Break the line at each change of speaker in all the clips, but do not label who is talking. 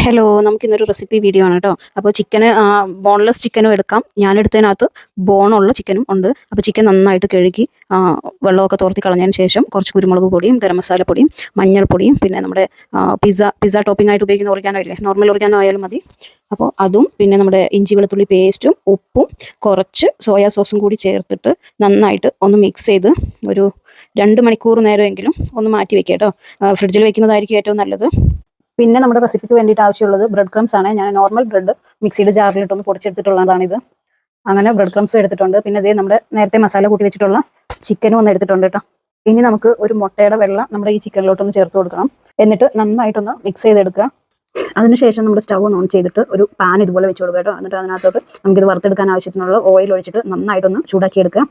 Hello, നമുക്കിന്നൊരു recipe video ആണ് കേട്ടോ. അപ്പോൾ ചിക്കന് ബോൺലെസ് ചിക്കനും എടുക്കാം. ഞാനെടുത്തതിനകത്ത് ബോണുള്ള ചിക്കനും ഉണ്ട്. അപ്പോൾ ചിക്കൻ നന്നായിട്ട് കഴുകി വെള്ളമൊക്കെ തോർത്തി കളഞ്ഞതിന് ശേഷം കുറച്ച് കുരുമുളക് പൊടിയും ഗരം മസാലപ്പൊടിയും മഞ്ഞൾപ്പൊടിയും പിന്നെ നമ്മുടെ പിസ്സ ടോപ്പിംഗ് ആയിട്ട് ഉപയോഗിക്കുന്ന ഒറിഗാനോ ഇല്ലേ, നോർമൽ ഒറിഗാനോ ആയാലും മതി. അപ്പോൾ അതും പിന്നെ നമ്മുടെ ഇഞ്ചി വെളുത്തുള്ളി പേസ്റ്റും ഉപ്പും കുറച്ച് സോയാ സോസും കൂടി ചേർത്തിട്ട് നന്നായിട്ട് ഒന്ന് മിക്സ് ചെയ്ത് ഒരു 2 മണിക്കൂർ നേരമെങ്കിലും ഒന്ന് മാറ്റി വെക്കാം കേട്ടോ. ഫ്രിഡ്ജിൽ വെക്കുന്നതായിരിക്കും ഏറ്റവും നല്ലത്. പിന്നെ നമ്മുടെ റെസിപ്പിക്ക് വേണ്ടിയിട്ട് ആവശ്യമുള്ളത് ബ്രെഡ് ക്രംസ് ആണ്. ഞാൻ നോർമൽ ബ്രെഡ് മിക്സിയുടെ ജാറിലിട്ടൊന്ന് പൊടിച്ചെടുത്തിട്ടുള്ളതാണിത്. അങ്ങനെ ബ്രെഡ് ക്രംസും എടുത്തിട്ടുണ്ട്. പിന്നെ ഇതേ നമ്മുടെ നേരത്തെ മസാല കൂട്ടി വെച്ചിട്ടുള്ള ചിക്കനും ഒന്ന് എടുത്തിട്ടുണ്ട് കേട്ടോ. ഇനി നമുക്ക് ഒരു മുട്ടയുടെ വെള്ള നമ്മുടെ ഈ ചിക്കനിലോട്ടൊന്ന് ചേർത്ത് കൊടുക്കണം. എന്നിട്ട് നന്നായിട്ടൊന്ന് മിക്സ് ചെയ്തെടുക്കുക. അതിനുശേഷം നമ്മുടെ സ്റ്റവ് ഒന്ന് ഓൺ ചെയ്തിട്ട് ഒരു പാൻ ഇതുപോലെ വെച്ച് കൊടുക്കുക കേട്ടോ. എന്നിട്ട് അതിനകത്തോട്ട് നമുക്കിത് വറുത്തെടുക്കാൻ ആവശ്യത്തിനുള്ള ഓയിൽ ഒഴിച്ചിട്ട് നന്നായിട്ടൊന്ന് ചൂടാക്കിയെടുക്കുക.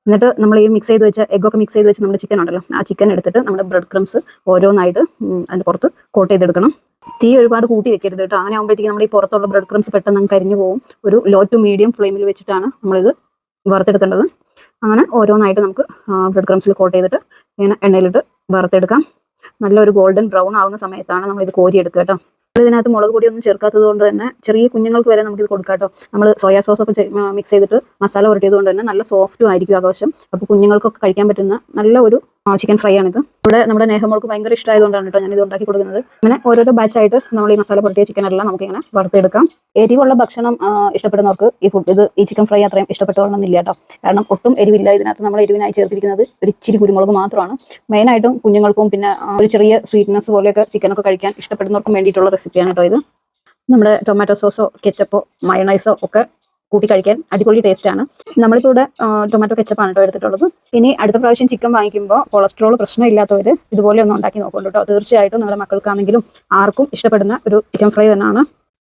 എന്നിട്ട് നമ്മൾ ഈ മിക്സ് ചെയ്ത് വെച്ച എഗ്ഗൊക്കെ മിക്സ് ചെയ്ത് വെച്ച് നമ്മുടെ ചിക്കൻ ഉണ്ടല്ലോ, ആ ചിക്കൻ എടുത്തിട്ട് നമ്മുടെ ബ്രെഡ് ക്രംസ് ഓരോന്നായിട്ട് അതിൻ്റെ പുറത്ത് കോട്ട് ചെയ്തെടുക്കണം. തീ ഒരുപാട് കൂട്ടി വെക്കരുത് കേട്ടോ. അങ്ങനെ ആകുമ്പോഴത്തേക്കും നമ്മുടെ ഈ പുറത്തുള്ള ബ്രെഡ് ക്രംസ് പെട്ടെന്ന് അങ്ങ് കരിഞ്ഞു പോകും. ഒരു ലോ ടു മീഡിയം ഫ്ലെയിമിൽ വെച്ചിട്ടാണ് നമ്മളിത് വറുത്തെടുക്കേണ്ടത്. അങ്ങനെ ഓരോന്നായിട്ട് നമുക്ക് ബ്രെഡ് ക്രംസിൽ കോട്ട് ചെയ്തിട്ട് ഇങ്ങനെ എണ്ണയിലിട്ട് വറുത്തെടുക്കാം. നല്ലൊരു ഗോൾഡൻ ബ്രൗൺ ആവുന്ന സമയത്താണ് നമ്മളിത് കോരിയെടുക്കുക കേട്ടോ. ഇതിനകത്ത് മുളക് പൊടിയൊന്നും ചേർക്കാത്തത് കൊണ്ട് തന്നെ ചെറിയ കുഞ്ഞുങ്ങൾക്ക് വരെ നമുക്കിത് കൊടുക്കാം കേട്ടോ. നമ്മൾ സോയാ സോസൊക്കെ മിക്സ് ചെയ്തിട്ട് മസാല പുരട്ടിയത് കൊണ്ട് തന്നെ നല്ല സോഫ്റ്റും ആയിരിക്കും ആവശ്യം. അപ്പോൾ കുഞ്ഞുങ്ങൾക്കൊക്കെ കഴിക്കാൻ പറ്റുന്ന നല്ല ഒരു ചിക്കൻ ഫ്രൈ ആണിത്. ഇവിടെ നമ്മുടെ നേഹമോൾക്ക് ഭയങ്കര ഇഷ്ടമായതുകൊണ്ടാണ് കേട്ടോ ഞാനിത് ഉണ്ടാക്കി കൊടുക്കുന്നത്. അങ്ങനെ ഓരോരോ ബാച്ചായിട്ട് നമ്മൾ ഈ മസാല പുരട്ടിയ ചിക്കനെല്ലാം നമുക്കിങ്ങനെ വറുത്തെടുക്കാം. എരിവുള്ള ഭക്ഷണം ഇഷ്ടപ്പെടുന്നവർക്ക് ഈ ചിക്കൻ ഫ്രൈ അത്രയും ഇഷ്ടപ്പെട്ടോളണമെന്നില്ല കേട്ടോ. കാരണം ഒട്ടും എരിവില്ല. ഇതിനകത്ത് നമ്മൾ എരിവിനായി ചേർത്തിരിക്കുന്നത് ഒരു ഇച്ചിരി കുരുമുളക് മാത്രമാണ്. മെയിനായിട്ടും കുഞ്ഞുങ്ങൾക്കും പിന്നെ ഒരു ചെറിയ സ്വീറ്റ്നെസ് പോലെയൊക്കെ ചിക്കനൊക്കെ കഴിക്കാൻ ഇഷ്ടപ്പെടുന്നവർക്കും വേണ്ടിയിട്ടുള്ള റെസിപ്പിയാണ് കേട്ടോ ഇത്. നമ്മുടെ ടൊമാറ്റോ സോസോ കെച്ചപ്പോ മയണൈസോ ഒക്കെ കൂട്ടി കഴിക്കാൻ അടിപൊളി ടേസ്റ്റാണ്. നമ്മളിപ്പോൾ ഇവിടെ ടൊമാറ്റോ കെച്ചപ്പാണ് കേട്ടോ എടുത്തിട്ടുള്ളത്. ഇനി അടുത്ത പ്രാവശ്യം ചിക്കൻ വാങ്ങിക്കുമ്പോൾ കൊളസ്ട്രോൾ പ്രശ്നമില്ലാത്തവർ ഇതുപോലെ ഒന്ന് ഉണ്ടാക്കി നോക്കും കേട്ടോ. തീർച്ചയായിട്ടും നമ്മുടെ മക്കൾക്കാണെങ്കിലും ആർക്കും ഇഷ്ടപ്പെടുന്ന ഒരു ചിക്കൻ ഫ്രൈ തന്നെയാണ്.